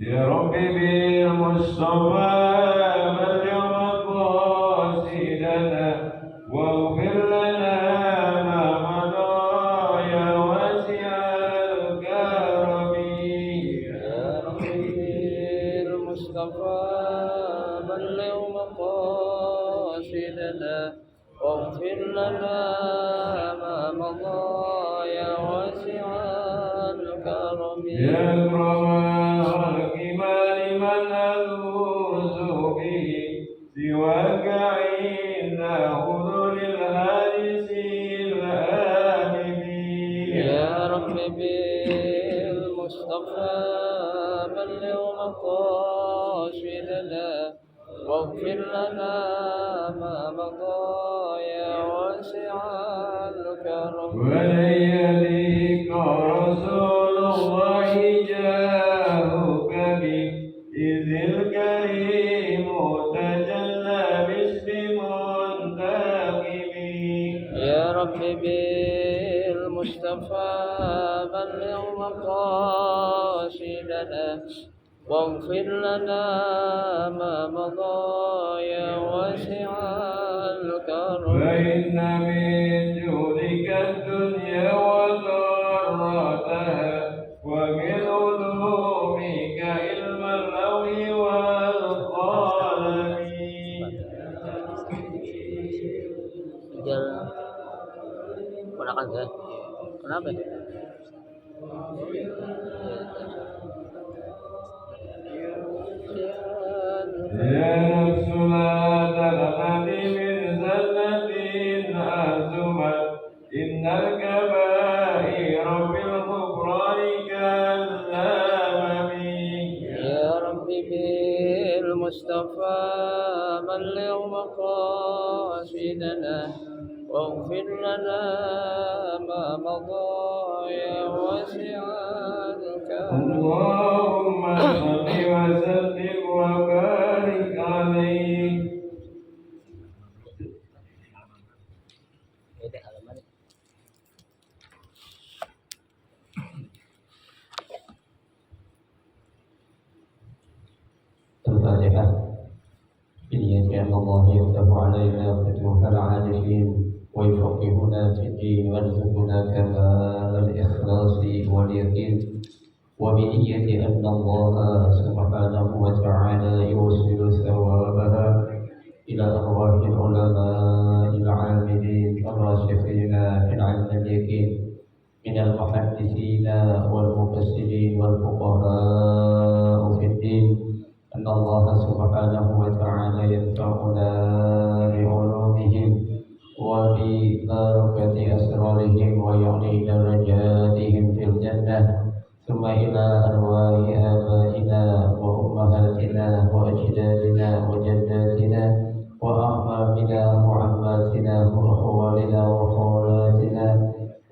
يا رب بالمصطفى بلغ مقاصدنا واغفر لنا ما مضى يا واسع الكرم. يا رب بالمصطفى بلغ مقاصدنا واغفر لنا ما مضى يا واسع الكرم. يا أكرم الكمال من ألوذ به سواك عند حضور الحارس الآمن. يا رب بالمصطفى بلغ مقاصدنا واغفر لنا ما مضى يا واسع الكرم. ولن يليق رسول الله جاهك بإذ الكريم تجلى باسم منتقم. يا رب بالمصطفى بلغ مقاصدنا واغفر لنا ما مضى يا واسع الكرم. فإن من جودك الدنيا وضرتها ومن علومك علم اللوح والقلم. Ponakan saya. Kenapa? يا نفس لا تغتني من زلة أزمت إن الكبائر بالغفران كالأمم. يا رب بالمصطفى بلغ مقاصدنا واغفر لنا ما مضى يا واسع الكرم. اللهم صل وسلم وبارك عليه. الفاتحة. بنية أن الله يفتح علينا فتوح العارفين ويفقهنا في الدين ويرزقنا كمال الإخلاص واليقين، وبنية أن الله سبحانه وتعالى يوصل ثوابها إلى أرواح العلماء العاملين الراسخين في العلم اليقين من المحدثين والمفسرين والفقهاء في الدين، أن الله سبحانه وتعالى ينفعنا بعلومهم وببركة أسرارهم ويعلي درجاتهم في الجنة. ثم إلى أرواح آبائنا وأمهاتنا وأجدادنا وجداتنا وأعمامنا وعماتنا وأخوالنا وخالاتنا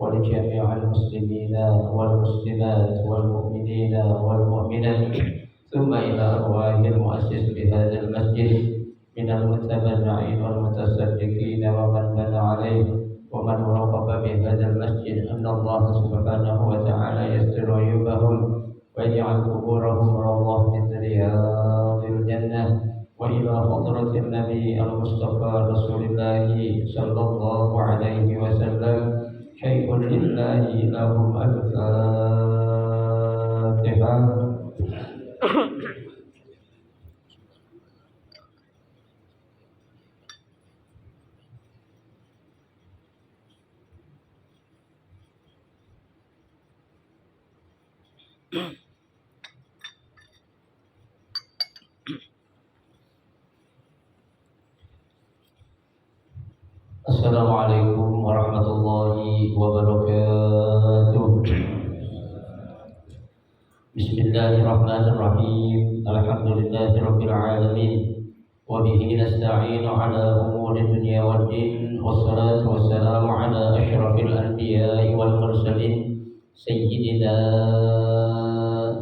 ولجميع المسلمين والمسلمات والمؤمنين والمؤمنات. ثم إلى أرواح المؤسس بهذا المسجد من المتبرعين والمتصدقين ومن بنى عليه ومن وقف بهذا المسجد، أن الله سبحانه وتعالى يستر عيوبهم ويجعل قبورهم روضة من رياض الجنة. وإلى حضرة النبي المصطفى رسول الله صلى الله عليه وسلم شيء لله لهم الفاتحة. Assalamualaikum warahmatullahi wabarakatuh. Bismillahirrahmanirrahim. Alhamdulillahirabbil alamin. Wa bihi nasta'inu ala umuri dunya waddin. Wassalatu wassalamu ala asyrafil anbiya'i wal mursalin sayyidina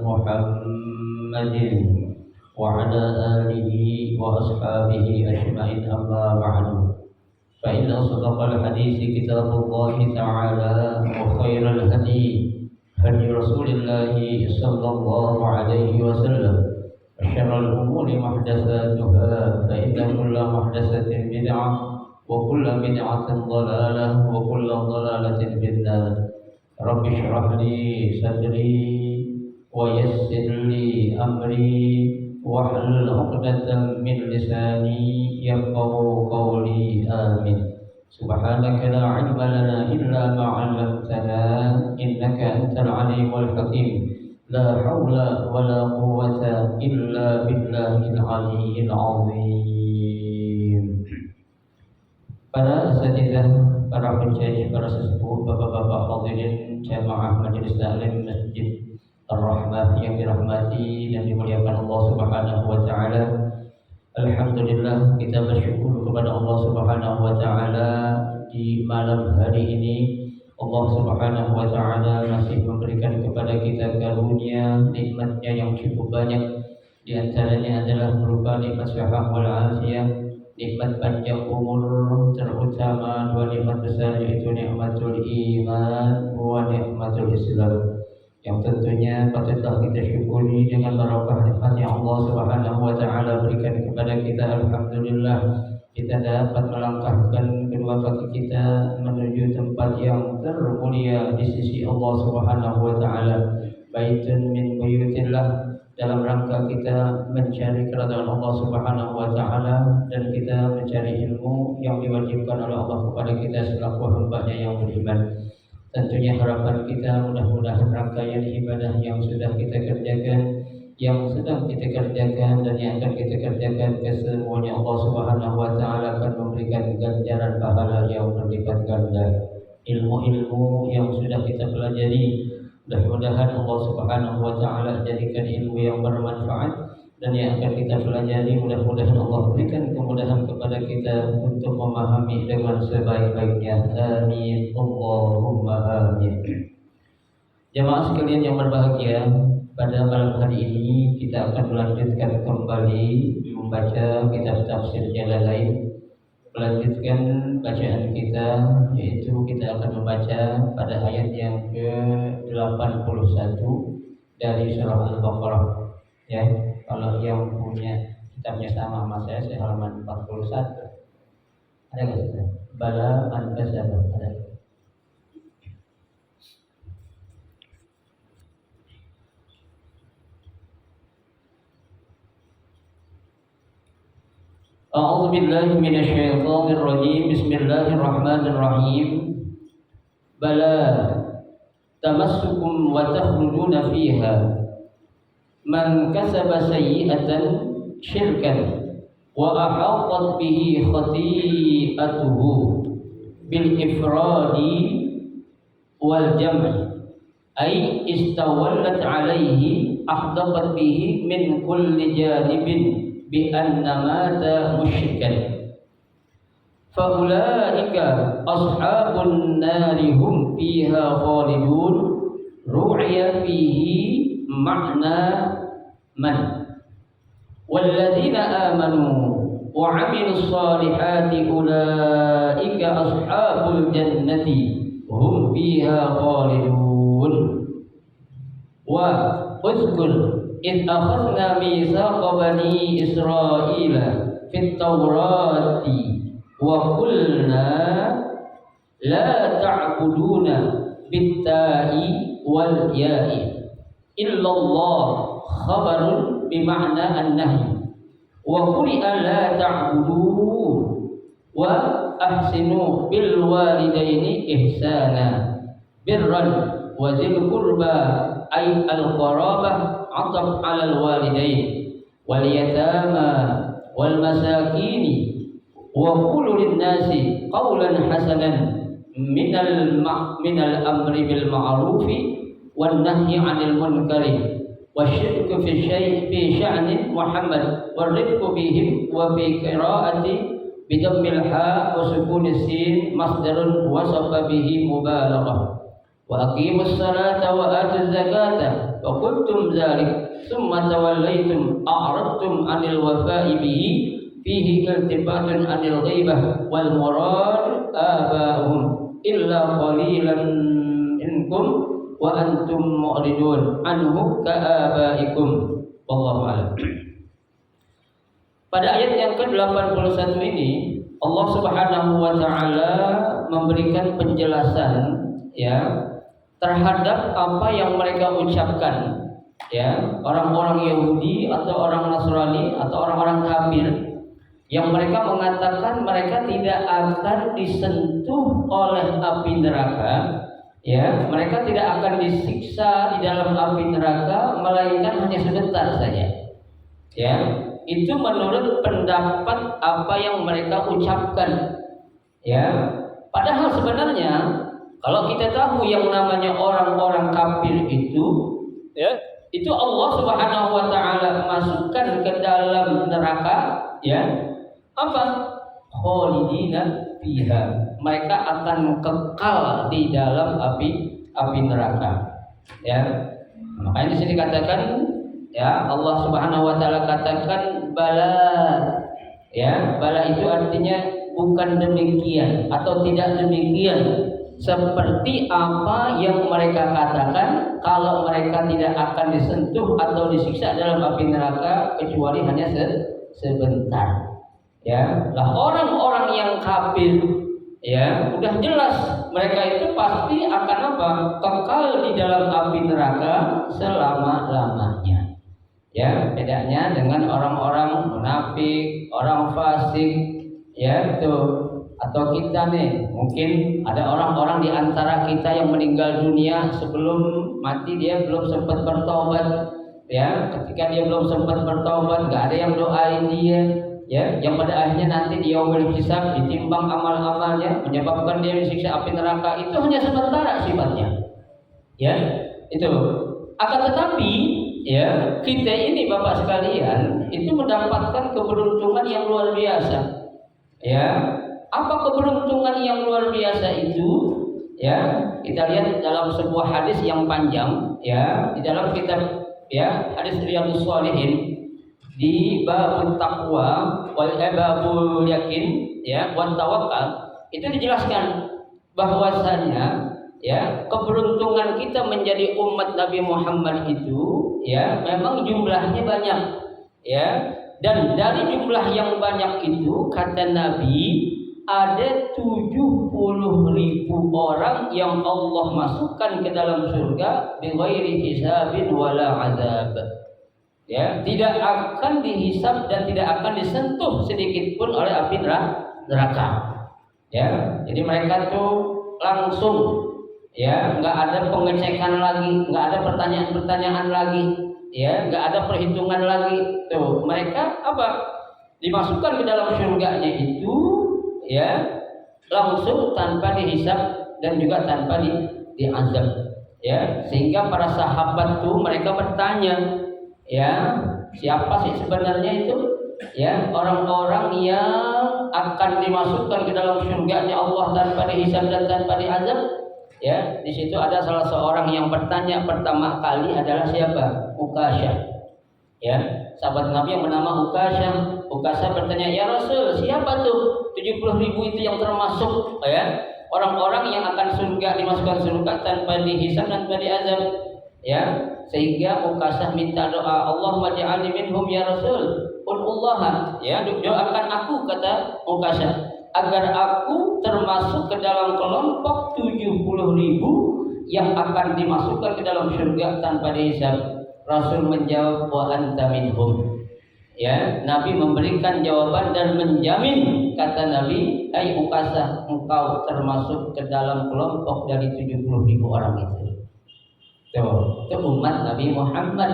Muhammadin wa ala alihi wa ashabihi ajma'in, amma ba'du. فإن أصدق الحديث كتاب الله تعالى وخير الهدي هدي رسول الله صلى الله عليه وسلم وشر الأمور محدثاتها فإن كل محدثة بدعة وكل بدعة ضلالة وكل ضلالة في النار رب اشرح لي صدري ويسر لي أمري واحلل عقدة من لساني يفقه قولي آمين سبحانك لا علم لنا إلا ما علمتنا إنك أنت العليم الحكيم لا حول ولا قوة إلا بالله العلي العظيم. Para asatidzah, para penjajah, para sesepuh, bapak-bapak hadirin jamaah majelis taklim Masjid Ar-Rahmah yang dirahmati dan dimuliakan Allah Subhanahu wa taala. Alhamdulillah, kita bersyukur kepada Allah Subhanahu wa taala di malam hari ini. Allah Subhanahu wa taala masih memberikan kepada kita karunia nikmatnya yang cukup banyak. Di antaranya adalah berupa nikmat sehat wal afiyah, nikmat panjang umur, terutama dua nikmat besar yaitu nikmatul iman wa nikmatul Islam. Yang tentunya patutlah kita syukuri dengan barakah nikmat yang Allah Subhanahu wa taala berikan kepada kita. Alhamdulillah, kita dapat melangkahkan kedua kaki kita menuju tempat yang termulia di sisi Allah Subhanahu wa taala, baitun min buyutillah, dalam rangka kita mencari keridhaan Allah Subhanahu wa taala dan kita mencari ilmu yang diwajibkan oleh Allah kepada kita selaku hamba-Nya yang beriman. Tentunya harapan kita mudah-mudahan rangkaian ibadah yang sudah kita kerjakan, yang sedang kita kerjakan dan yang akan kita kerjakan kesemuanya Allah Subhanahu wa taala akan memberikan ganjaran pahala yang berlipat ganda. Ilmu-ilmu yang sudah kita pelajari, mudah-mudahan Allah Subhanahu wa taala jadikan ilmu yang bermanfaat, dan yang akan kita pelajari mudah-mudahan Allah berikan kemudahan kepada kita untuk memahami dengan sebaik-baiknya. Amin Allahumma amin. Jamaah sekalian yang berbahagia, pada malam hari ini kita akan melanjutkan kembali membaca kitab tafsir Jalalain. Melanjutkan bacaan kita, yaitu kita akan membaca pada ayat yang ke-81 dari surah Al-Baqarah. Ya, kalau yang punya kitabnya sama sama saya halaman 41. Ada nggak sih? Bala man kasaba, ada. A'udzu billahi minasyaitonir rajim. Bismillahirrahmanirrahim. Bala tamassukum wa takhluduna fiha man kasaba sayyi'atan syirkan wa ahaqqat bihi khati'atuhu bil ifradi wal jam'i ay istawallat alaihi ahdaqat bihi min kulli janibin bi anna mata musyrikan fa ulaika ashabun nari hum fiha khalidun. Ru'ya fihi ma'na man walladzina amanu wa 'amilus solihati ulaika ashabul jannati hum fiha khalidun. Wa uzkur id akhadna mitsaqa bani Israila fit Taurati wa qulna la ta'buduna bit-ta'i wal ya'i illallah khabarun bima'na an-nahy wa quri'a la ta'budu wa ahsinu bil walidaini ihsana birran wa dzil qurba ay al qarabah ataf 'ala al walidain wal yatama wal masakin wa qulu lin nasi qawlan hasanan minal amri bil ma'rufi wan nahyi 'anil munkari wasyirku fi sya'ni Muhammad warifqu bihim wa fi qiraati bidammil ha wa sukunis sin masdarun wasafa bihi mubalaghah wa aqimus salata wa atuz zakata wa qultum dzalik thumma tawallaytum a'radtum 'anil wafa'i bihi fihi iltifatun 'anil ghaibah wal murad aba'hum illa qalilan minkum wa antum mu'ridun anhu ka'abaikum wallahu a'lam. Pada ayat yang ke-81 ini Allah Subhanahu wa taala memberikan penjelasan ya terhadap apa yang mereka ucapkan ya, orang-orang Yahudi atau orang Nasrani atau orang-orang kafir yang mereka mengatakan mereka tidak akan disentuh oleh api neraka ya, mereka tidak akan disiksa di dalam api neraka melainkan hanya sebentar saja ya. Itu menurut pendapat apa yang mereka ucapkan ya. Padahal sebenarnya kalau kita tahu yang namanya orang-orang kafir itu ya, itu Allah Subhanahu wa taala masukkan ke dalam neraka ya, apa? Khalidina fiha. Mereka akan kekal di dalam api neraka ya. Makanya di sini dikatakan ya, Allah Subhanahu wa taala katakan bala ya, bala itu artinya bukan demikian atau tidak demikian seperti apa yang mereka katakan, kalau mereka tidak akan disentuh atau disiksa dalam api neraka kecuali hanya sebentar ya. Lah orang-orang yang kafir ya, udah jelas mereka itu pasti akan apa? Kekal di dalam api neraka selama-lamanya. Ya, bedanya dengan orang-orang munafik, orang fasik, ya itu. Atau kita nih, mungkin ada orang-orang di antara kita yang meninggal dunia sebelum mati dia belum sempat bertobat, ya. Ketika dia belum sempat bertobat, nggak ada yang doain dia, ya. Yang pada akhirnya nanti di yaumul hisab ditimbang amal-amalnya, menyebabkan dia disiksa api neraka, itu hanya sementara sifatnya, ya. Itu. Akan tetapi ya, kita ini Bapak sekalian itu mendapatkan keberuntungan yang luar biasa. Ya, apa keberuntungan yang luar biasa itu? Ya, kita lihat dalam sebuah hadis yang panjang ya, di dalam kitab ya, hadis Riyadhus Shalihin di babut taqwa wal babul yakin ya, wan tawakkal, itu dijelaskan bahwasanya ya, keberuntungan kita menjadi umat Nabi Muhammad itu ya, memang jumlahnya banyak ya, dan dari jumlah yang banyak itu kata Nabi ada 70.000 orang yang Allah masukkan ke dalam surga bighairi hisabin wala azab ya, tidak akan dihisab dan tidak akan disentuh sedikit pun oleh api neraka ya. Jadi mereka tuh langsung ya, nggak ada pengecekan lagi, nggak ada pertanyaan-pertanyaan lagi, ya, nggak ada perhitungan lagi. Tuh mereka apa? Dimasukkan ke dalam surganya itu, ya, langsung tanpa dihisab dan juga tanpa diazab, ya. Sehingga para sahabat tuh mereka bertanya, ya, siapa sih sebenarnya itu? Ya, orang-orang yang akan dimasukkan ke dalam surganya Allah tanpa dihisab dan tanpa diazab. Ya, di situ ada salah seorang yang bertanya pertama kali adalah siapa? Ukasyah. Ya, sahabat Nabi yang bernama Ukasyah. Ukasyah bertanya, "Ya Rasul, siapa tuh 70.000 itu yang termasuk ya orang-orang yang akan surga, dimasukkan surga tanpa dihisab dan tanpa diazab?" Ya, sehingga Ukasyah minta doa, "Allahumma ja'alni minhum ya Rasul." Qulullah, ya, doakan aku, kata Ukasyah, agar aku termasuk ke dalam kelompok 70.000 yang akan dimasukkan ke dalam surga tanpa dihisab. Rasul menjawab, wa anta minhum. Ya, Nabi memberikan jawaban dan menjamin, kata Nabi, hai Ukasyah, engkau termasuk ke dalam kelompok dari 70.000 orang itu. Itu umat Nabi Muhammad,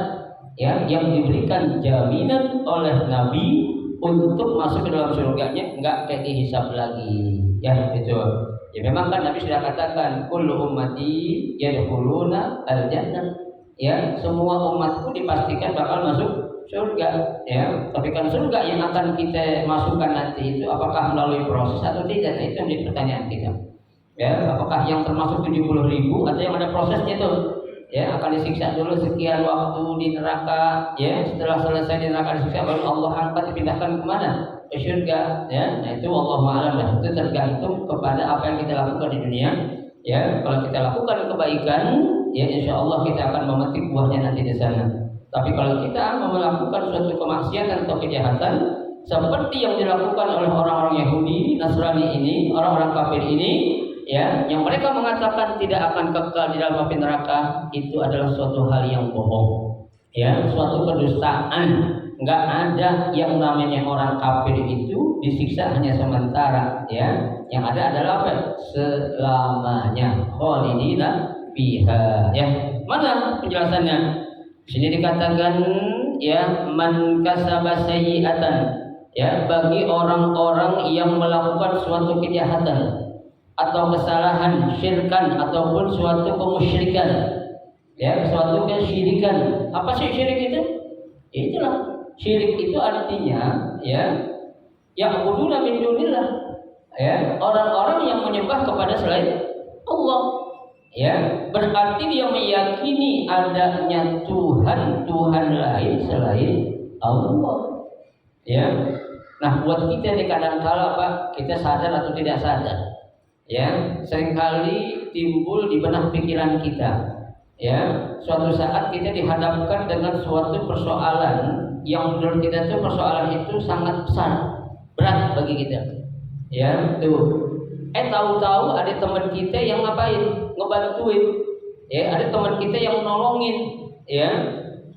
ya, yang diberikan jaminan oleh Nabi untuk masuk ke dalam surganya, enggak kayak dihisab lagi, ya. Itu ya, memang kan Nabi sudah katakan kullu ummati yadkhuluna al-jannah, ya, semua umatku dipastikan bakal masuk surga, ya. Tapi kan surga yang akan kita masukkan nanti itu apakah melalui proses atau tidak, nah, itu menjadi pertanyaan kita, ya. Apakah yang termasuk 70.000 atau yang ada prosesnya itu, ya, akan disiksa dulu sekian waktu di neraka, ya, setelah selesai di neraka disiksa baru Allah angkat dipindahkan kemana? Ke surga, ya. Nah, itu wallahu a'lam, itu tergantung kepada apa yang kita lakukan di dunia, ya. Kalau kita lakukan kebaikan, ya insya Allah kita akan memetik buahnya nanti di sana. Tapi kalau kita melakukan suatu kemaksiatan atau kejahatan seperti yang dilakukan oleh orang-orang Yahudi, Nasrani ini, orang-orang kafir ini, ya, yang mereka mengatakan tidak akan kekal di dalam api neraka, itu adalah suatu hal yang bohong, ya, suatu kedustaan. Nggak ada yang namanya orang kafir itu disiksa hanya sementara, ya. Yang ada adalah apa? Selamanya. Khalidina fiha. Ya, mana penjelasannya? Di sini dikatakan, ya, man kasaba sayyi'atan, ya, bagi orang-orang yang melakukan suatu kejahatan atau kesalahan, syirkan ataupun suatu kemusyrikan, ya, suatu kesyirikan. Apa sih syirik itu? Itulah syirik itu artinya, ya, ya'buduna min dunillah, ya, orang-orang yang menyembah kepada selain Allah, ya, berarti dia meyakini adanya Tuhan lain selain Allah, ya. Nah, buat kita di kadang-kala Pak, kita sadar atau tidak sadar, ya, seringkali timbul di benak pikiran kita, ya, suatu saat kita dihadapkan dengan suatu persoalan yang menurut kita itu persoalan itu sangat besar, berat bagi kita, ya, tuh. Tahu-tahu ada teman kita yang ngapain? Ngebantuin, ya, ada teman kita yang nolongin, ya.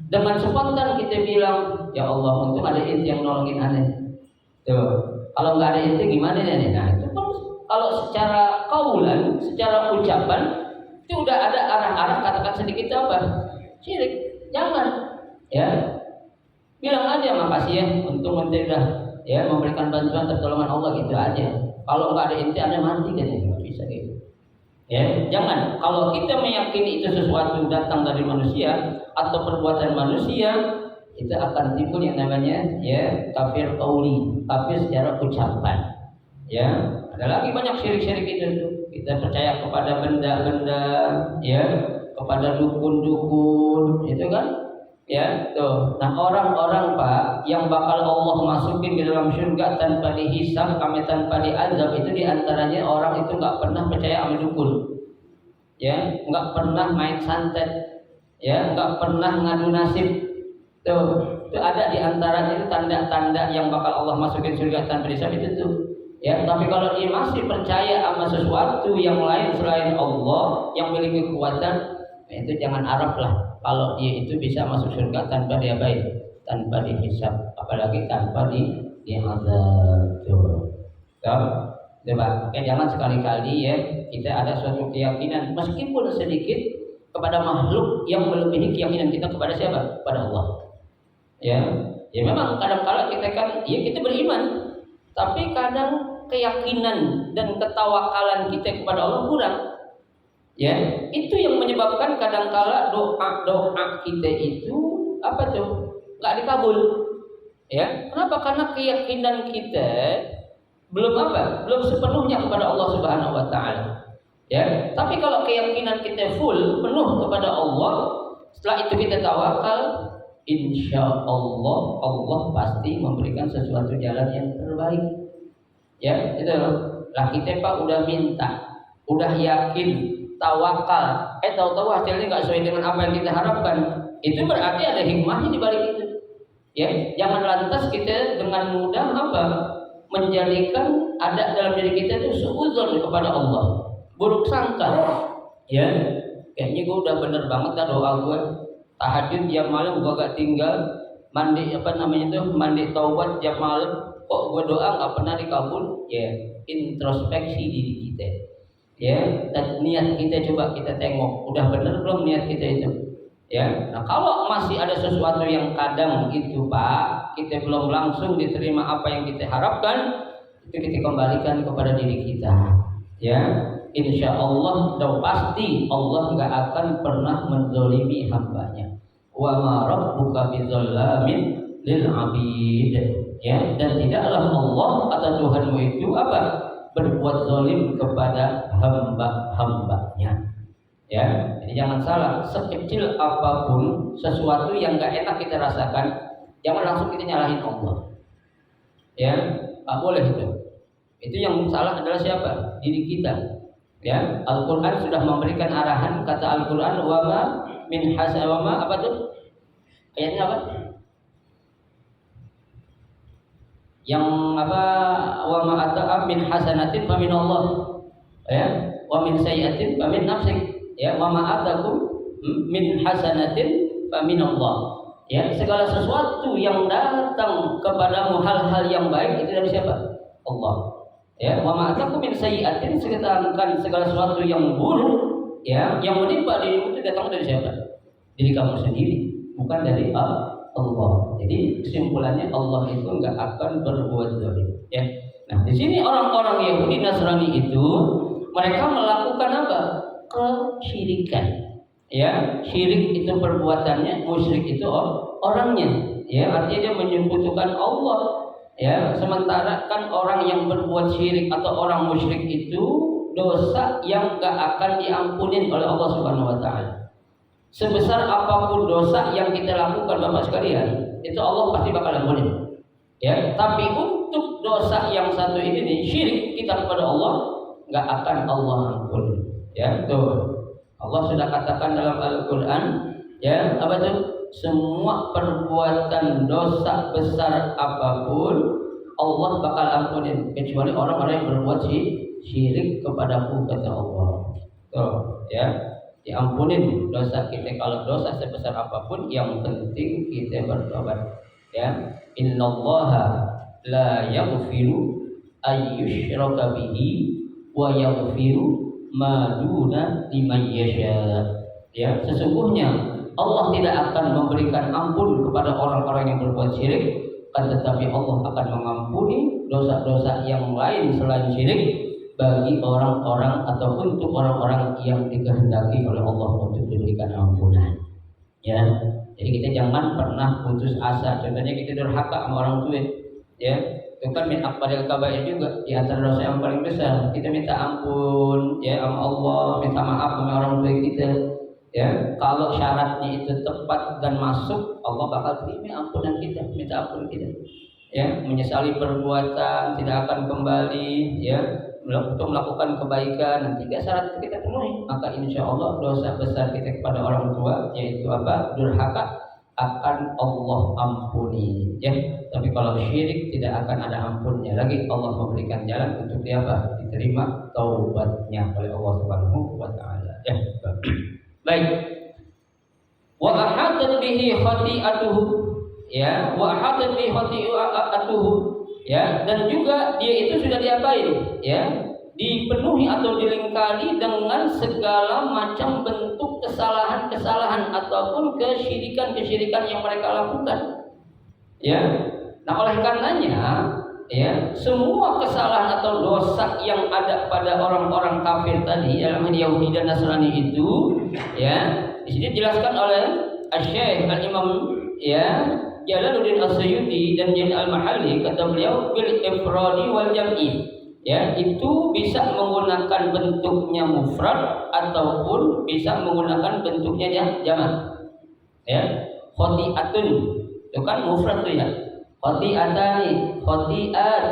Dengan spontan kita bilang, ya Allah, untung ada ente yang nolongin aneh. Tuh, kalau nggak ada ente gimana nih? Nah, itu pun kalau secara kaulan, secara ucapan itu udah ada arah-arah katakan sedikit apa? Syirik. Jangan, ya. Bilang aja makasih ya, untung ente udah, ya, memberikan bantuan pertolongan Allah, gitu aja. Kalau nggak ada ente ada mati kan, ya, nggak bisa gitu. Ya, jangan. Kalau kita meyakini itu sesuatu datang dari manusia atau perbuatan manusia, itu akan timbul yang namanya, ya, kafir qauli, kafir secara ucapan. Ya, ada lagi banyak syirik-syirik itu. Kita percaya kepada benda-benda, ya, kepada dukun-dukun, itu kan. Ya, tuh. Nah, orang-orang Pak yang bakal Allah masukin ke dalam surga tanpa dihisab, tanpa diazab, itu diantaranya orang itu nggak pernah percaya sama dukun, ya, nggak pernah main santet, ya, nggak pernah ngadu nasib. Tuh, itu ada diantaranya itu tanda-tanda yang bakal Allah masukin surga tanpa dihisab itu tuh. Ya, tapi kalau dia masih percaya sama sesuatu yang lain selain Allah yang memiliki kekuatan, nah itu jangan harap lah kalau dia itu bisa masuk surga tanpa diapain, tanpa dihisab, apalagi tanpa diazab. Coba, oke, jangan sekali-kali, ya, kita ada suatu keyakinan meskipun sedikit kepada makhluk yang melebihi keyakinan kita kepada siapa? Kepada Allah. Ya, ya memang kadang-kala kita kan, ya, kita beriman, tapi kadang keyakinan dan ketawakalan kita kepada Allah kurang. Ya, itu yang menyebabkan kadangkala doa kita itu apa tuh? Nggak dikabul. Ya, kenapa? Karena keyakinan kita belum apa? Belum sepenuhnya kepada Allah Subhanahu wa taala. Ya, tapi kalau keyakinan kita full, penuh kepada Allah, setelah itu kita tawakal, insya Allah Allah pasti memberikan sesuatu jalan yang terbaik. Ya, itu lah kita Pak udah minta, udah yakin, tawakal, tahu-tahu hasilnya nggak sesuai dengan apa yang kita harapkan, itu berarti ada hikmahnya di balik itu. Ya, jangan lantas kita dengan mudah apa menjadikan ada dalam diri kita itu suudzon kepada Allah, buruk sangka. Ya, kayaknya gue udah bener banget dah doa gue, tahajud tiap malam gue gak tinggal, mandi mandi taubat tiap malam, kok gue doa nggak pernah dikabul. Ya, introspeksi diri kita. Ya, dan niat kita coba kita tengok, udah benar belum niat kita itu? Ya, nah kalau masih ada sesuatu yang kadang itu Pak, kita belum langsung diterima apa yang kita harapkan, itu kita kembalikan kepada diri kita. Ya, insya Allah dan pasti Allah nggak akan pernah menzalimi hambanya. Wa ma rabbuka bizzallamin lil abid. Ya, dan tidaklah Allah atau Tuhanmu itu apa? Berbuat zalim kepada hamba-hambanya. Ya, jadi jangan salah, sekecil apapun sesuatu yang gak enak kita rasakan, jangan langsung kita nyalahin Allah. Ya, nggak boleh itu. Itu yang salah adalah siapa? Diri kita. Ya, Al-Qur'an sudah memberikan arahan, kata Al-Qur'an wa ma min hasan wa ma apa tuh? Ayatnya apa? Yang apa? Wa ma ata'a min hasanatin fa min Allah. Ya, wa min sayyi'atin fa min nafsik. Ya, wa ma atakum min hasanatin fa min Allah. Ya, segala sesuatu yang datang kepadamu hal-hal yang baik itu dari siapa? Allah. Ya, wa ma atakum min sayyi'atin, sedangkan segala sesuatu yang buruk ya, yang menimpa dirimu itu datang dari siapa? Diri kamu sendiri, bukan dari Allah. Jadi kesimpulannya Allah itu enggak akan berbuat zalim. Ya. Nah, di sini orang-orang Yahudi Nasrani itu mereka melakukan apa? Kesyirikan. Ya, syirik itu perbuatannya, musyrik itu orangnya. Ya, artinya dia menyekutukan Allah. Ya, sementara kan orang yang berbuat syirik atau orang musyrik itu dosa yang enggak akan diampunin oleh Allah Subhanahu wa taala. Sebesar apapun dosa yang kita lakukan Bapak sekalian, itu Allah pasti bakal ampunin. Ya, tapi untuk dosa yang satu ini nih, syirik kita kepada Allah, nggak akan Allah ampuni. Ya, tuh. Allah sudah katakan dalam Al-Qur'an, ya, apa tuh? Semua perbuatan dosa besar apapun Allah bakal ampunin, kecuali orang-orang yang berbuat syirik kepadaku, kata Allah. Tuh, ya. Diampunin dosa kita. Kalau dosa sebesar apapun, yang penting kita bertobat. Ya, innallaha la yaghfiru ayyushraka bihi wa yaghfiru ma duna liman yasha. Ya, sesungguhnya Allah tidak akan memberikan ampun kepada orang-orang yang berbuat syirik, tetapi Allah akan mengampuni dosa-dosa yang lain selain syirik bagi orang-orang atau untuk orang-orang yang dikehendaki oleh Allah untuk diberikan ampunan. Ya, jadi kita jangan pernah putus asa. Contohnya kita durhaka sama orang tua, ya, itu kan min akbaril kabair juga, di antara dosa yang paling besar. Kita minta ampun, ya, sama Allah, minta maaf sama orang tua kita. Ya, kalau syaratnya itu tepat dan masuk, Allah bakal terima ampunan kita, minta ampun kita. Ya, menyesali perbuatan, tidak akan kembali, ya, untuk melakukan kebaikan. Dan 3 syarat kita penuhi, maka insya Allah dosa besar kita kepada orang tua, yaitu apa? Durhaka, akan Allah ampuni. Ya, tapi kalau syirik tidak akan ada ampunnya lagi. Allah memberikan jalan untuk dia apa? Diterima taubatnya oleh Allah Subhanahu wa taala. Ya. Baik. Wa ahadat bihi khati'atuhu. Ya, wa ahadat bihi khati'atuhu. Ya, dan juga dia itu sudah diapain? Ya, dipenuhi atau dilingkari dengan segala macam bentuk kesalahan-kesalahan ataupun kesyirikan-kesyirikan yang mereka lakukan. Ya. Nah, oleh karenanya, ya, semua kesalahan atau dosa yang ada pada orang-orang kafir tadi, dalam Yahudi dan Nasrani itu, ya, di sini dijelaskan oleh Asy-Syaikh Al-Imam, ya, Jalaluddin As-Suyuti dan Jalil Al-Mahalli, kata beliau bil ifradi wal jam'i. Ya, itu bisa menggunakan bentuknya mufrad ataupun bisa menggunakan bentuknya jamak. Ya, khati'atun itu kan mufrad tuh ya. Khati'atani, khati'at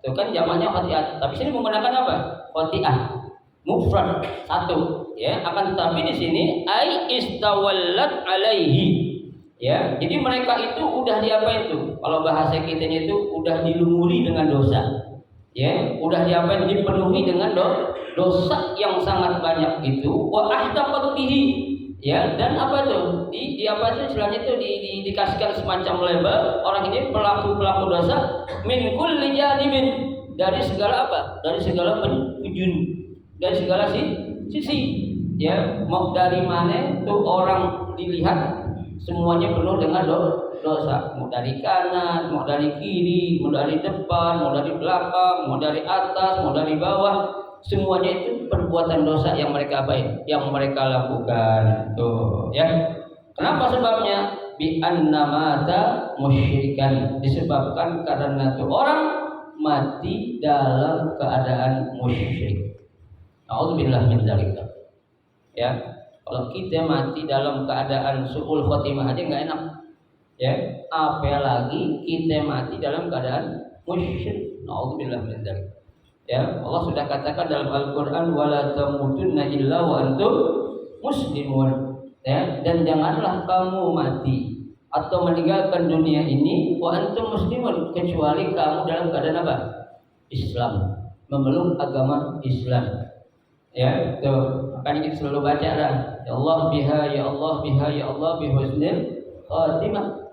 itu kan jamaknya khati'at. Tapi sini menggunakan apa? Khati'ah. Mufrad satu, ya. Akan tetapi di sini ai istawallat alaihi. Ya, jadi mereka itu udah diapain tuh? Kalau bahasa kitanya itu udah dilumuri dengan dosa. Ya, udah diapain? Dipenuhi dengan dosa yang sangat banyak itu. Wa ahdaqat bihi. Ya, dan apa tuh? Di apa sih istilahnya itu dikasihkan semacam label orang ini pelaku-pelaku dosa min kulli janibin, dari segala apa? Dari segala penjuru, dari segala sisi. Ya, mau dari mana tuh orang dilihat semuanya penuh dengan dosa, mau dari kanan, mau dari kiri, mau dari depan, mau dari belakang, mau dari atas, mau dari bawah, semuanya itu perbuatan dosa yang mereka apain, yang mereka lakukan. Tuh, ya. Kenapa sebabnya? Bi annamata musyrikan, disebabkan karena tuh orang mati dalam keadaan musyrik. A'udzubillah min dzalika. Ya. Kalau kita mati dalam keadaan su'ul khotimah aja nggak enak, ya. Apalagi kita mati dalam keadaan musyrik. Nauzubillah min dzalik. Ya, Allah sudah katakan dalam Al-Qur'an wala tamutunna illa wa antum muslimun. Ya, dan janganlah kamu mati atau meninggalkan dunia ini wa antum muslimun kecuali kamu dalam keadaan apa? Islam, memeluk agama Islam. Ya, itu makanya kita selalu baca lah, ya Allah biha, ya Allah biha, ya Allah bihusnil khatimah.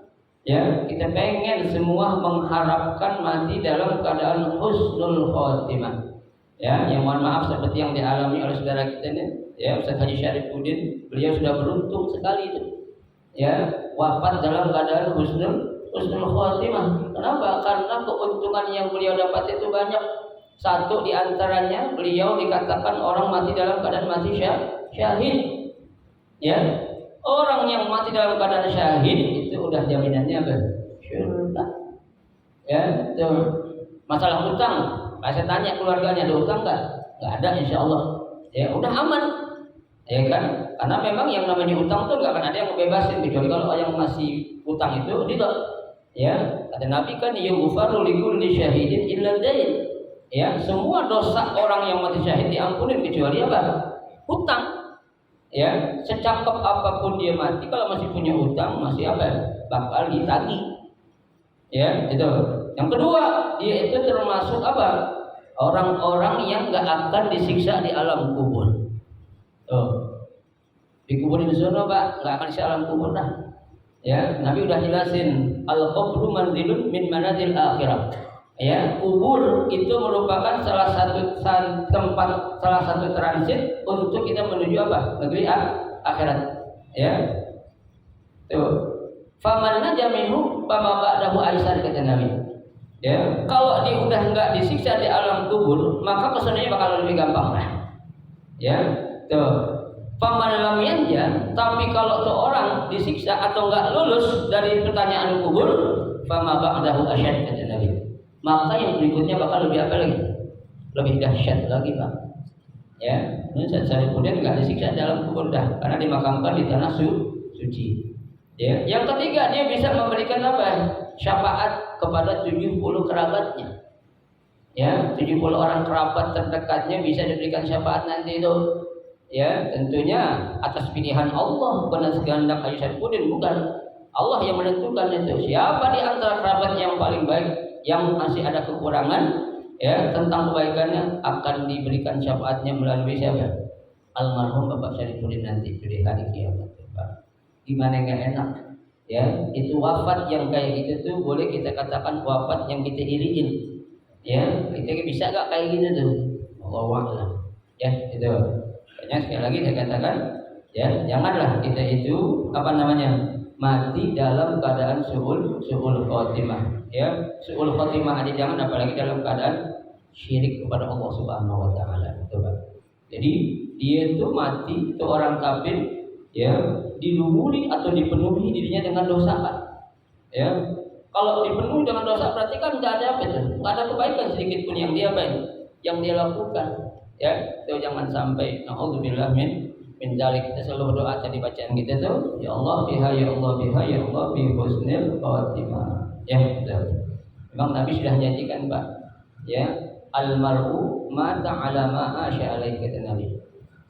Ya, kita pengen semua mengharapkan mati dalam keadaan husnul khatimah. Ya, yang mohon maaf seperti yang dialami oleh saudara kita ini, ya Ustaz Haji Syarifuddin, beliau sudah beruntung sekali itu. Ya, wafat dalam keadaan husnul khatimah. Kenapa? Karena keuntungan yang beliau dapat itu banyak. Satu di antaranya beliau dikatakan orang mati dalam keadaan mati syahid. Ya, orang yang mati dalam keadaan syahid itu udah jaminannya apa? Surga. Ya, itu masalah hutang. Saya tanya keluarganya ada hutang nggak? Nggak ada, insya Allah. Ya, udah aman. Ya kan? Karena memang yang namanya hutang itu nggak akan ada yang membebasin kecuali kalau yang masih hutang itu tidak. Ya, kata Nabi kan yughfaru likulli syahidin illa dain. Ya, semua dosa orang yang mati syahid diampuni kecuali apa? Hutang. Ya, secakap apapun dia mati kalau masih punya hutang masih apa? Bakal ditagih. Ya, itu. Yang kedua, dia itu termasuk apa? Orang-orang yang nggak akan disiksa di alam kubur. Tuh, dikuburin di sana Pak, nggak akan disiksa alam kubur dah. Ya, Nabi udah jelasin al-qabru manzilun min manazil akhirah. Ya, kubur itu merupakan salah satu tempat, salah satu transit untuk kita menuju apa? Negeri akhirat. Ya. Tuh. Faman naja minhu fama ba'dahu aisyah kata Nabi. Ya, kalau dia udah enggak disiksa di alam kubur, maka kesananya bakal lebih gampang. Ya. Tuh. Faman lam yanja, tapi kalau seorang disiksa atau enggak lulus dari pertanyaan kubur, fama ba'dahu asyad kata Nabi. Maka yang berikutnya bakal lebih apa lagi? Lebih dahsyat lagi Pak. Ya, ini saya kemudian nggak disiksa dalam kubur dah, karena dimakamkan di tanah suci. Ya, yang ketiga dia bisa memberikan apa? Syafaat kepada 70 kerabatnya. Ya, 70 orang kerabat terdekatnya bisa diberikan syafaat nanti itu. Ya, tentunya atas pilihan Allah, bukan atas kehendak Haji Syarifuddin, bukan. Allah yang menentukan itu. Siapa di antara kerabat yang paling baik, yang masih ada kekurangan ya tentang kebaikannya akan diberikan syafaatnya melalui siapa? Almarhum Bapak Syarifuddin nanti di hari kiamat. Pak. Gimana nggak enak? Ya, itu wafat yang kayak gitu tuh boleh kita katakan wafat yang kita iriin. Ya, kita bisa nggak kayak gitu tuh? Allahu a'lam. Ya, itu. Makanya sekali lagi saya katakan, ya janganlah kita itu apa namanya mati dalam keadaan su'ul khotimah. Ya, su'ul khotimah aja jangan, apalagi dalam keadaan syirik kepada Allah Subhanahu wa taala. Jadi dia itu mati, itu orang kafir ya, dilumuri atau dipenuhi dirinya dengan dosa Pak. Ya. Kalau dipenuhi dengan dosa berarti kan enggak ada apa itu? Enggak ada kebaikan sedikit pun yang dia lakukan. Ya, itu jangan sampai naudzubillah min zalik. Kita selalu berdoa tadi bacaan kita tuh, ya Allah biha, ya Allah biha, ya Allah bi husnil khatimah. Ya, betul. Memang Nabi sudah janjikan Pak. Ya, almar'u mata ala ma asya alaihi kata Nabi.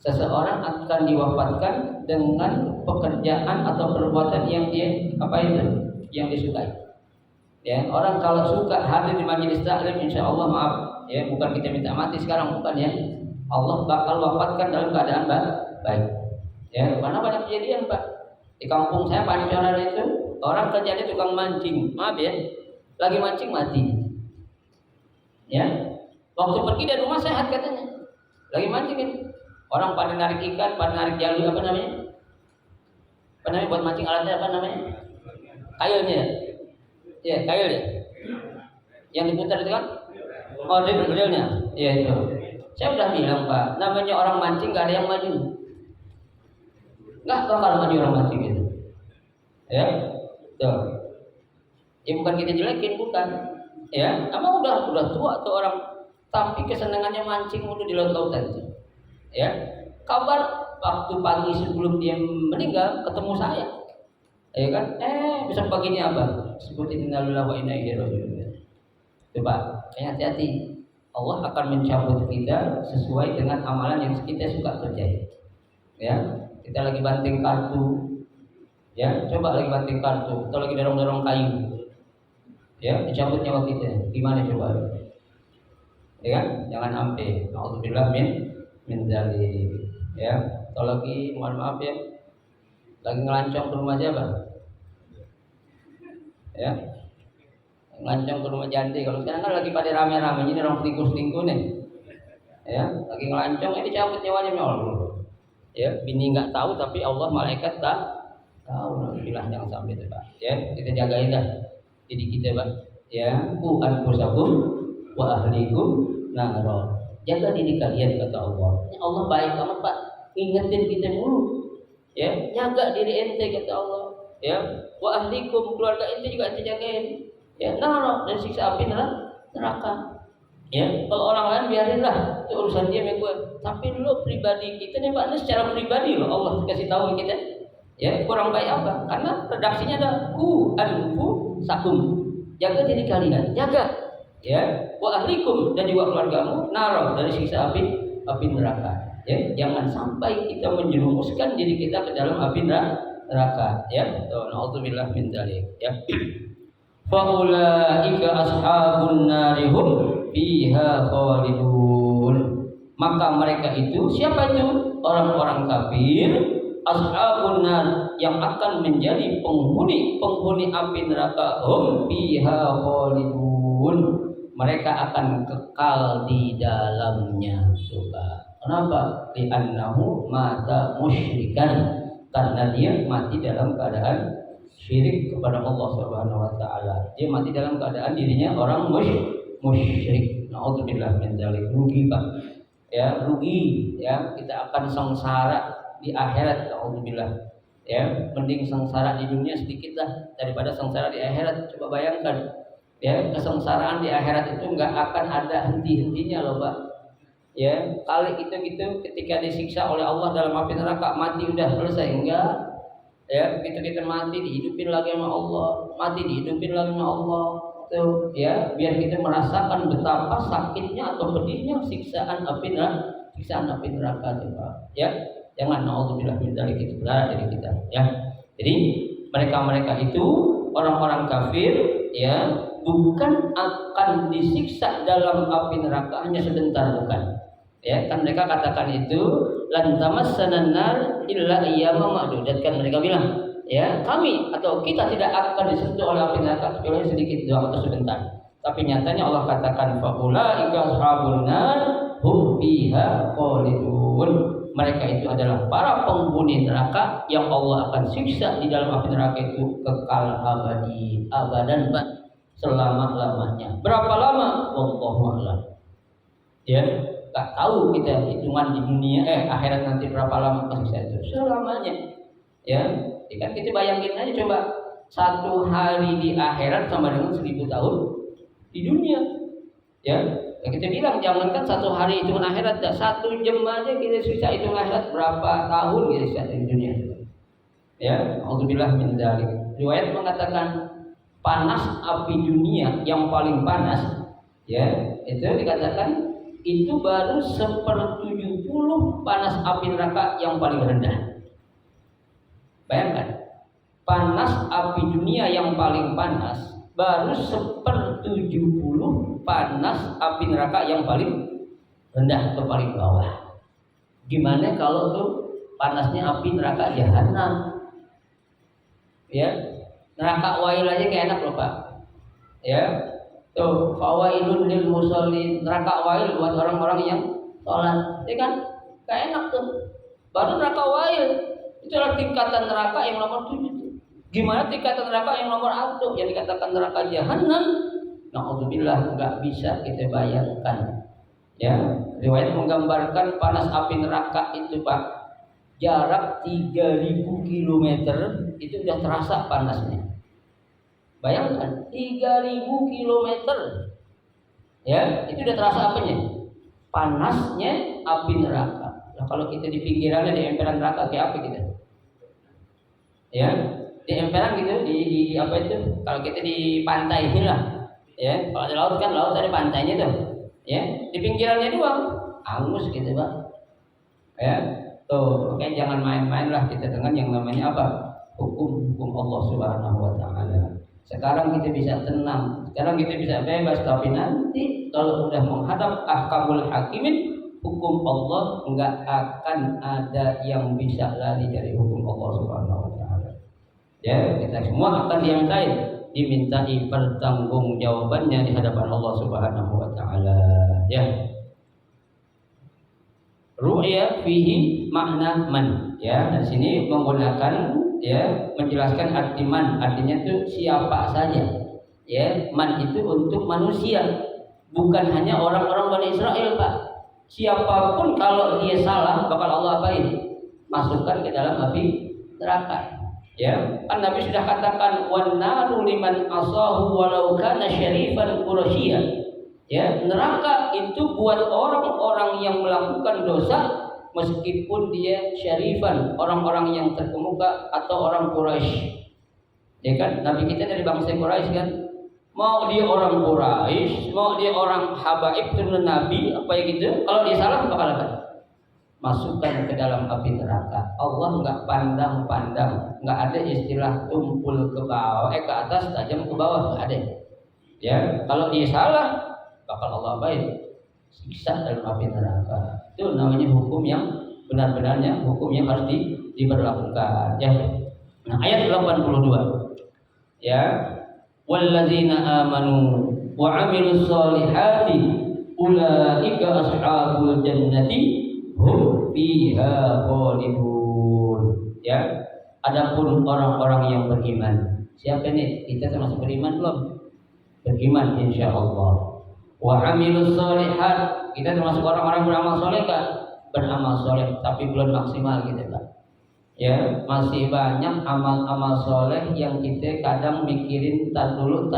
Seseorang akan diwafatkan dengan pekerjaan atau perbuatan yang dia yang disukai. Ya, orang kalau suka hadir di majelis taklim, insya Allah maaf, ya bukan kita minta mati sekarang, bukan ya. Allah bakal wafatkan dalam keadaan baik. Ya, mana banyak kejadian Pak. Di kampung saya Pancoran itu orang kerjanya tukang mancing, maaf ya, lagi mancing mati. Ya, waktu pergi dari rumah sehat katanya, lagi mancing ini. Orang pada narik ikan, pada narik jalu apa namanya? Apa namanya buat mancing alatnya apa namanya? Kailnya. Ya, kail ya. Yang diputar itu kan? Oh, drilnya. Ya itu. Saya udah bilang Pak, namanya orang mancing gak ada yang maju. Nggak bakal maju orang mancing itu. Ya, tuh. Ya bukan kita jelekin, bukan. Ya, emang udah tua tuh orang, tapi kesenangannya mancing mulu di laut-lautan itu. Ya, kabar waktu pagi sebelum dia meninggal ketemu saya. Ya kan? Besok paginya apa? Seperti innalillahi wa inna ilaihi raji'un. Coba, hati-hati. Allah akan mencabut kita sesuai dengan amalan yang kita suka kerjain. Ya, kita lagi banting kartu, ya, coba lagi banting kartu, atau lagi dorong-dorong kayu, ya, dicabut nyawa kita, gimana coba? Ya kan? Jangan sampai. Nauzubillah min dzalik. Ya, atau lagi mohon maaf ya, lagi ngelancong ke rumah siapa? Ya, ngelancong ke rumah jandi. Kalau sekarang kan lagi pada rame-rame ini orang selingkuh nih. Ya, lagi ngelancong ini cabut nyawanya Allah. Ya, bini nggak tahu tapi Allah malaikat tak tahu. Alhamdulillah jangan sampai itu Pak. Ya, kita jagain dah diri kita Pak. Ya, ku anfusakum wa ahlikum naro. Jaga diri kalian kata Allah. Ya, Allah baik amat Pak. Ingetin kita mulu. Ya, jaga diri ente kata Allah. Ya, wa ahlikum keluarga ente juga ente jagain. Ya, naro dan siksa api neraka. Ya, kalau orang lain biarinlah, itu urusan dia sama gue. Tapi lo pribadi kita nih Pak, ini secara pribadi lo Allah kasih tahu kita. Ya, kurang baik apa? Karena redaksinya ada ku anfusakum. Jaga diri kalian, jaga. Ya, wa ahlikum dan juga keluargamu naro dari siksa api neraka. Ya, jangan sampai kita menjerumuskan diri kita ke dalam api neraka. Ya, nauzubillah min dzalik. Ya. Faulaika ashabun narihum fiha khalidun. Maka mereka itu, siapa itu? Orang-orang kafir, ashabun nar, yang akan menjadi penghuni api neraka. Hum fiha khalidun. Mereka akan kekal di dalamnya. Coba. Kenapa? Li'annahu mata musyrikan. Karena dia mati dalam keadaan syirik kepada Allah Subhanahu wa taala. Dia mati dalam keadaan dirinya orang musyrik. Nauzubillah min dzalik. Rugi Pak. Ya, rugi ya. Kita akan sengsara di akhirat. Nauzubillah. Ya, mending sengsara di dunia sedikit lah daripada sengsara di akhirat. Coba bayangkan. Ya, kesengsaraan di akhirat itu enggak akan ada henti-hentinya loh Pak. Ya, kali itu ketika disiksa oleh Allah dalam api neraka, mati udah selesai enggak? Ya, begitu kita mati dihidupin lagi sama Allah, mati dihidupin lagi sama Allah. Tuh, ya, biar kita merasakan betapa sakitnya atau pedihnya siksaan api neraka itu, Pak. Ya, jangan naudzubillah min dzalik itu berada dari kita, ya. Jadi mereka itu orang-orang kafir, ya, bukan akan disiksa dalam api neraka hanya sebentar, bukan. Ya, kan mereka katakan itu lan tamassanan nar illa ayyaman ma'dudat, kan mereka bilang, ya, kami atau kita tidak akan disentuh oleh api neraka kecuali sedikit doang atau sebentar. Tapi nyatanya Allah katakan faulaika ashabun nar hum fiha khalidun. Mereka itu adalah para penghuni neraka yang Allah akan siksa di dalam api neraka itu kekal abadi, abadan Pak, selama-lamanya. Berapa lama? Wallahu a'lam. Ya, tak tahu kita hitungan di dunia akhirat nanti berapa lama kasih itu selamanya. Ya, kan kita bayangin aja coba satu hari di akhirat sama dengan 1000 tahun di dunia. Ya, kita bilang jangankan satu hari hitungan akhirat, 1 jam aja kita susah hitung akhirat berapa tahun kita susah di dunia. Ya, auzubillah min dzalik. Riwayat mengatakan panas api dunia yang paling panas, ya, itu dikatakan itu baru 1/70 panas api neraka yang paling rendah. Bayangkan, panas api dunia yang paling panas baru 1/70 panas api neraka yang paling rendah atau paling bawah. Gimana kalau tuh panasnya api neraka jahanam? Ya, neraka wail aja kayak enak loh Pak. Ya. Tuh, fawailun lil musallin, neraka wail buat orang-orang yang sholat, ya kan? Gak enak tuh. Baru neraka wail itu adalah tingkatan neraka yang nomor 7. Gimana tingkatan neraka yang nomor 1 yang dikatakan neraka jahanam? Nauzubillah, nggak bisa kita bayangkan. Ya, riwayat menggambarkan panas api neraka itu Pak, jarak 3000 km itu udah terasa panasnya. Bayangkan 3000 km, ya, itu udah terasa apanya? Panasnya api neraka. Nah, kalau kita di pinggirannya di emperan neraka kayak apa kita? Ya, di emperan gitu, di apa itu? Kalau kita di pantai lah, ya, kalau di laut kan laut ada pantainya tuh, Ya, di pinggirannya doang, angus gitu Pak. Ya, tuh, oke jangan main-main lah kita dengan yang namanya apa? Hukum Allah Subhanahu wa taala. Sekarang kita bisa tenang, sekarang kita bisa bebas, tapi nanti kalau udah menghadap ahkamul hakimin, hukum Allah enggak akan ada yang bisa lari dari hukum Allah Subhanahu wa taala. Ya, kita semua akan dimintai pertanggungjawabannya di hadapan Allah Subhanahu wa taala. Ya. Ru'ya fihi makna man. Ya, di sini menggunakan ya menjelaskan arti man, artinya itu siapa saja. Ya, man itu untuk manusia, bukan hanya orang-orang Bani Israel, Pak. Siapapun kalau dia salah bakal Allah apain? Masukkan ke dalam api neraka. Ya, kan Nabi sudah katakan wan naru liman asahu walau kana syarifan qurasyyan. Ya, neraka itu buat orang-orang yang melakukan dosa meskipun dia syarifan, orang-orang yang terkemuka atau orang Quraisy. Ya kan, Nabi kita dari bangsa Quraisy kan. Mau dia orang Quraisy, mau dia orang habaib turunan Nabi, apa ya gitu, kalau dia salah bakal apa? Masukkan ke dalam api neraka. Allah enggak pandang-pandang, enggak ada istilah tumpul ke bawah, ke atas, tajam ke bawah, enggak ada. Ya, kalau dia salah bakal Allah apain? Siksa dalam api neraka. Itu namanya hukum yang benar-benarnya, hukum yang harus diberlakukan. Ya. Nah, ayat 82. Ya, walladzina amanu wa 'amilus solihati ulaika ashabul jannati hum fiha khalidun. Ya, adapun orang-orang yang beriman. Siapa nih? Kita termasuk beriman belum? Beriman insyaallah. Wa 'amilus sholihat, kita termasuk orang-orang beramal soleh kan? Beramal soleh tapi belum maksimal gitu Pak. Ya, masih banyak amal-amal soleh yang kita kadang mikirin tar dulu.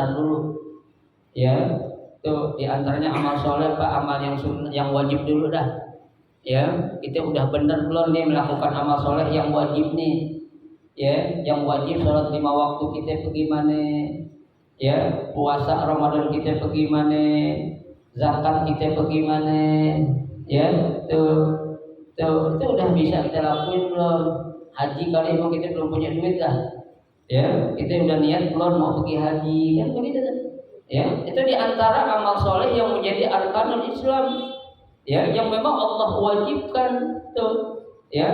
Ya, itu diantaranya amal soleh Pak, amal yang sunnah, yang wajib dulu dah. Ya, kita udah benar belum nih melakukan amal soleh yang wajib nih? Ya, yang wajib sholat 5 waktu kita bagaimana? Ya, puasa Ramadan kita bagaimana? Zakat kita bagaimana? Ya, itu udah bisa kita lakuin belum? Haji kali emang kita belum punya duit dah. Ya, kita udah niat belum mau pergi haji kan begitu kan? Ya, itu diantara amal soleh yang menjadi arkanul Islam. Ya, yang memang Allah wajibkan tuh. Ya,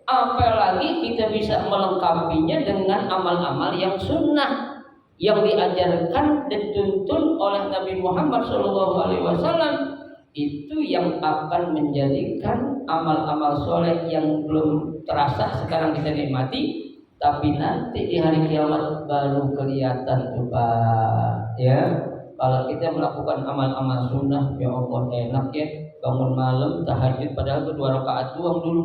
apalagi kita bisa melengkapinya dengan amal-amal yang sunnah, yang diajarkan dan dituntun oleh Nabi Muhammad SAW, itu yang akan menjadikan amal-amal soleh yang belum terasa sekarang kita nikmati, tapi nanti di hari kiamat baru kelihatan tuh Pak. Ya, kalau kita melakukan amal-amal sunnah, ya Allah enak ya, bangun malam tahajud padahal itu 2 rakaat doang dulu,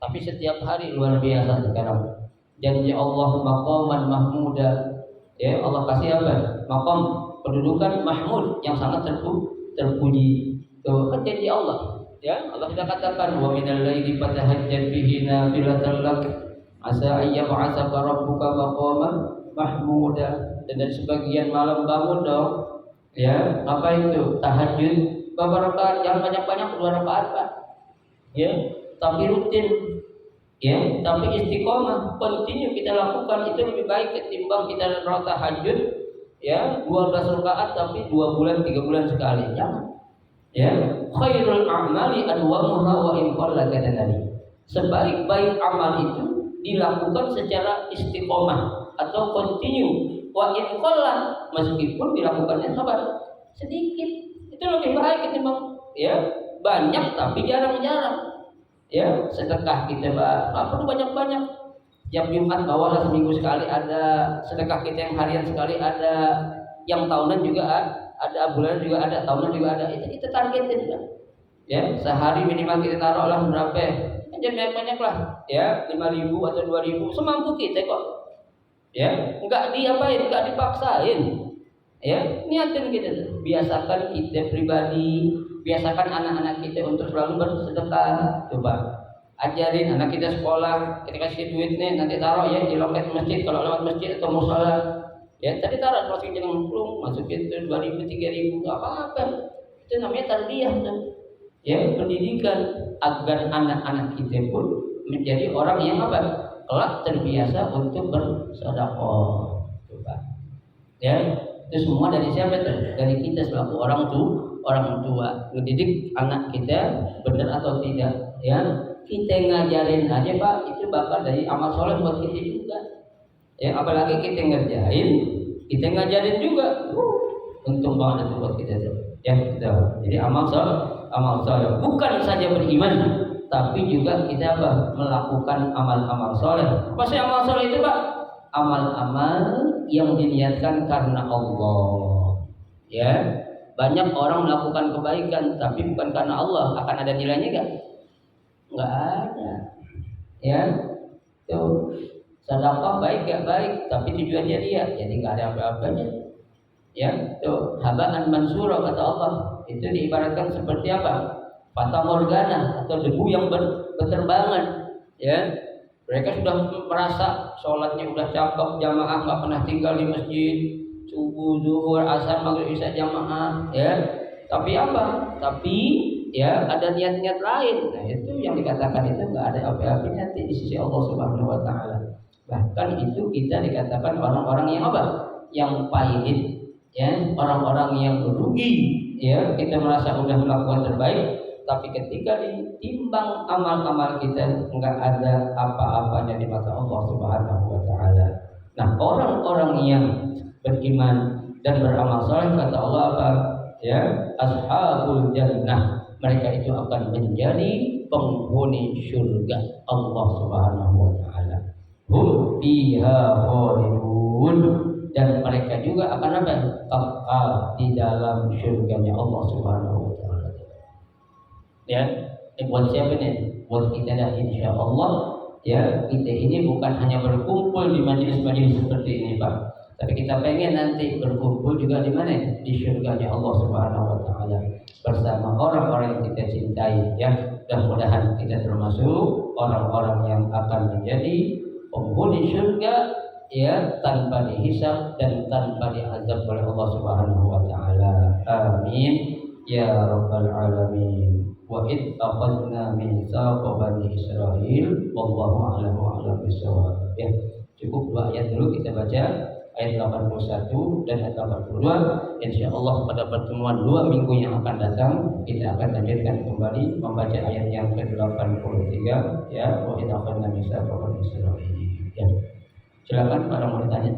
tapi setiap hari luar biasa sekarang. Janji Allah maqaman mahmuda. Ya, Allah kasih apa? Maqam, kedudukan mahmud yang sangat terpuji. Itu kan janji Allah. Ya, Allah sudah katakan wa minal laili fatahajjat bihi nafilatan lak asa ayyab'atsaka rabbuka maqaman mahmuda. Dan dari sebagian malam bangun dong. Ya, apa itu? Tahajud. Berapa rakaat? Jangan banyak-banyak, 2 rakaat, Pak. Ya, tapi rutin. Ya, tapi istiqomah, continue kita lakukan, itu lebih baik ketimbang kita tahajud ya 12 rakaat tapi 2 bulan 3 bulan sekali. Jangan. Ya, khairul a'mali adwamuha wa in qalla kata Nabi. Sebaik-baik amal itu dilakukan secara istiqomah atau continue. Wa in qalla, meskipun dilakukannya sabar sedikit. Itu lebih baik ketimbang ya banyak tapi jarang-jarang. Ya, sedekah kita nggak perlu banyak-banyak. Tiap Jumat bawalah seminggu sekali ada sedekah kita, yang harian sekali ada, yang tahunan juga ada, bulanan juga ada, tahunan juga ada. Itu kita targetin kan. Ya, sehari minimal kita taruhlah berapa? Jangan banyak lah. Ya, 5.000 atau 2.000 semampu kita kok. Ya, nggak diapain, nggak dipaksain. Ya, niatin kita. Biasakan kita pribadi, biasakan anak-anak kita untuk selalu bersedekah. Coba ajarin anak kita sekolah, kita kasih duit nih, nanti taruh ya di loket masjid kalau lewat masjid atau musola. Ya, tadi taruh masukin jangan plung, masukin tuh 2.000 3.000 nggak apa-apa. Itu namanya tarbiyah tuh. Ya, pendidikan agar anak-anak kita pun menjadi orang yang apa? Kelak terbiasa untuk bersedekah. Coba. Ya, itu semua dari siapa tuh? Dari kita selaku orang tua. Mendidik anak kita benar atau tidak, ya. Kita ngajarin aja Pak, itu bakal dari amal soleh buat kita juga. Ya, apalagi kita ngerjain, kita ngajarin juga. Untung banget itu buat kita tuh. Ya, gitu. Jadi amal soleh bukan saja beriman, tapi juga kita apa? Melakukan amal-amal soleh. Apa sih amal soleh itu Pak? Amal-amal yang diniatkan karena Allah. Ya, banyak orang melakukan kebaikan, tapi bukan karena Allah. Akan ada nilainya nggak? Nggak ada. Ya, tuh sedekah baik gak baik, tapi tujuannya dia, jadi nggak ada apa-apanya. Ya, tuh habaan mansura kata Allah. Itu diibaratkan seperti apa? Fata morgana atau debu yang berterbangan. Ya, mereka sudah merasa sholatnya udah cakep, jamaah nggak pernah tinggal di masjid, subuh, zuhur, asar, maghrib, isya jamaah. Ya, tapi apa? Tapi ya ada niat-niat lain. Nah itu yang dikatakan itu nggak ada apa-apanya nanti di sisi Allah Subhanahu Wa Taala. Bahkan itu kita dikatakan orang-orang yang apa? Yang pahit. Ya, orang-orang yang rugi. Ya, kita merasa udah melakukan terbaik, tapi ketika ditimbang amal-amal kita nggak ada apa-apanya di mata Allah Subhanahu Wa Taala. Nah, orang-orang yang beriman dan beramal saleh kata Allah apa? Ya, ashabul jannah, mereka itu akan menjadi penghuni surga Allah Subhanahu Wa Taala. Hum fiha khalidun, dan mereka juga akan apa? Kekal di dalam surganya Allah Subhanahu Wa Taala. Ya, buat siapa nih? Buat kita dah, insya Allah. Ya, kita ini bukan hanya berkumpul di majelis-majelis seperti ini Pak, tapi kita pengen nanti berkumpul juga di mana? Di surganya Allah Subhanahu Wa Taala bersama orang-orang yang kita cintai. Ya, mudah-mudahan kita termasuk orang-orang yang akan menjadi penghuni surga, ya, tanpa dihisab dan tanpa diazab oleh Allah Subhanahu Wa Taala. Amin ya rabbal alamin. Wa id akhadna mitsaqa bani Israil wallahu a'lam bissawab. Ya, cukup 2 ayat dulu kita baca, ayat 81 dan ayat 82. Insyaallah pada pertemuan 2 minggu yang akan datang kita akan lanjutkan kembali membaca ayat yang ke-83, ya, wa id akhadna mitsaqa bani Israil. Ya. Silakan para mau bertanya.